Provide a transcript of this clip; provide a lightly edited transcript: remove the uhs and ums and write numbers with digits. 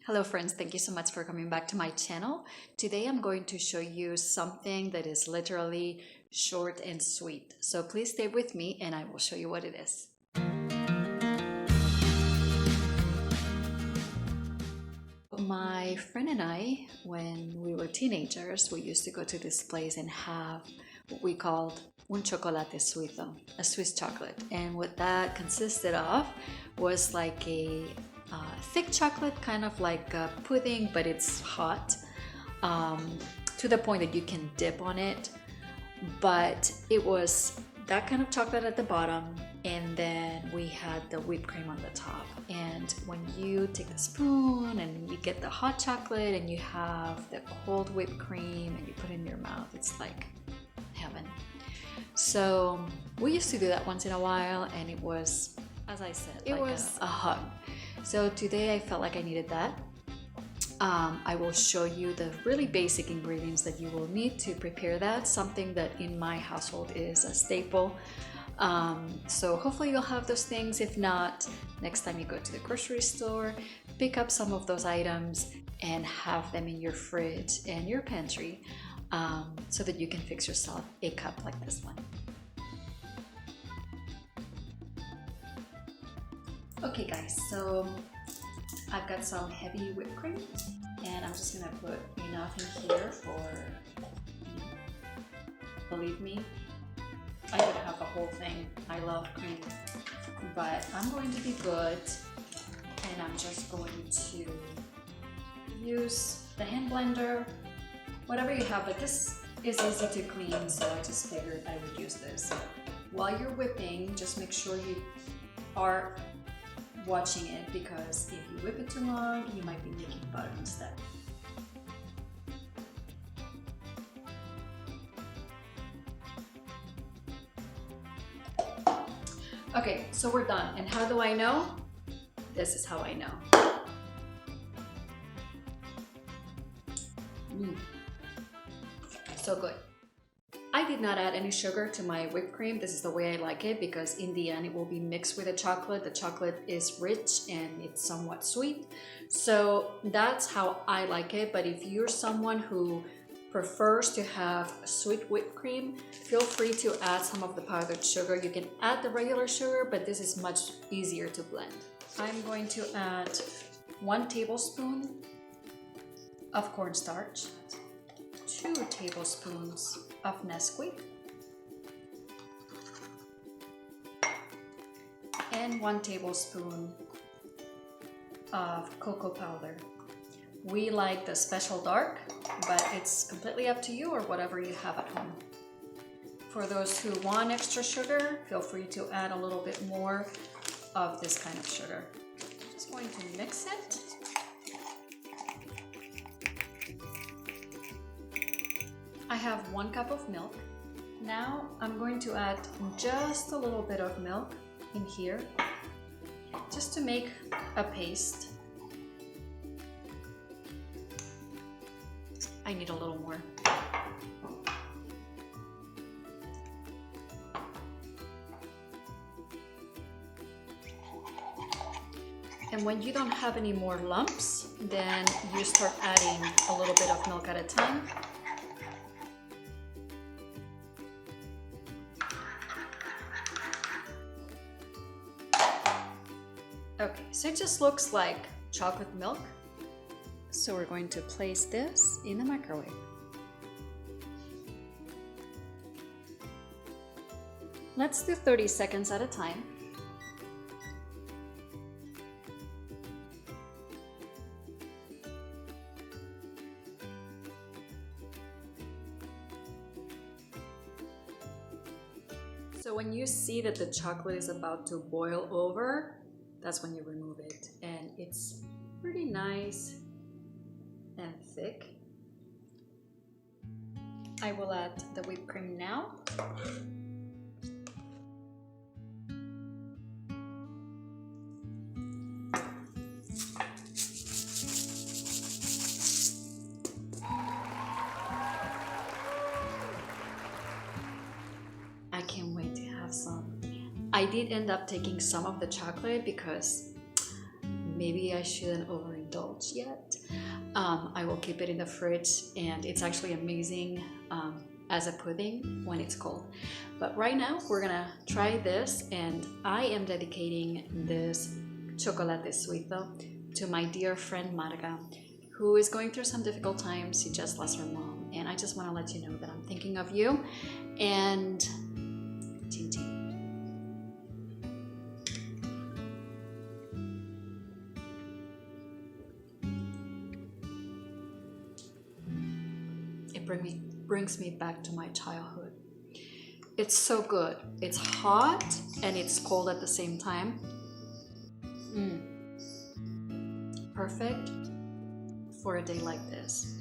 Hello friends, thank you so much for coming back to my channel. Today I'm going to show you something that is literally short and sweet. So please stay with me and I will show you what it is. My friend and I, when we were teenagers, we used to go to this place and have what we called un chocolate suizo, a Swiss chocolate. And what that consisted of was like a thick chocolate, kind of like a pudding, but it's hot to the point that you can dip on it. But it was that kind of chocolate at the bottom, and then we had the whipped cream on the top. And when you take the spoon and you get the hot chocolate and you have the cold whipped cream and you put it in your mouth, it's like heaven. So we used to do that once in a while, and it was, as I said, it was a hug. So today I felt like I needed that. I will show you the really basic ingredients that you will need to prepare that, something that in my household is a staple. So hopefully you'll have those things. If not, next time you go to the grocery store, pick up some of those items and have them in your fridge and your pantry, so that you can fix yourself a cup like this one. Okay guys, so I've got some heavy whipped cream and I'm just gonna put enough in here for, believe me, I could have a whole thing. I love cream, but I'm going to be good and I'm just going to use the hand blender, whatever you have, but this is easy to clean, so I just figured I would use this. While you're whipping, just make sure you are watching it, because if you whip it too long, you might be making butter instead. Okay, so we're done. And how do I know? This is how I know. So good. I did not add any sugar to my whipped cream. This is the way I like it, because in the end it will be mixed with the chocolate. The chocolate is rich and it's somewhat sweet. So that's how I like it. But if you're someone who prefers to have sweet whipped cream, feel free to add some of the powdered sugar. You can add the regular sugar, but this is much easier to blend. I'm going to add 1 tablespoon of cornstarch, 2 tablespoons of Nesquik, and 1 tablespoon of cocoa powder. We like the special dark, but it's completely up to you, or whatever you have at home. For those who want extra sugar, feel free to add a little bit more of this kind of sugar. Just going to mix it. I have 1 cup of milk. Now I'm going to add just a little bit of milk in here, just to make a paste. I need a little more. And when you don't have any more lumps, then you start adding a little bit of milk at a time. Okay, so it just looks like chocolate milk. So we're going to place this in the microwave. Let's do 30 seconds at a time. So when you see that the chocolate is about to boil over, that's when you remove it, and it's pretty nice and thick. I will add the whipped cream now. I can't wait to have some. I did end up taking some of the chocolate because maybe I shouldn't overindulge indulge yet. I will keep it in the fridge, and it's actually amazing as a pudding when it's cold. But right now we're gonna try this, and I am dedicating this chocolate suizo to my dear friend Marga, who is going through some difficult times. She just lost her mom, and I just want to let you know that I'm thinking of you. And chin chin. It brings me back to my childhood. It's so good. It's hot and it's cold at the same time. Perfect for a day like this.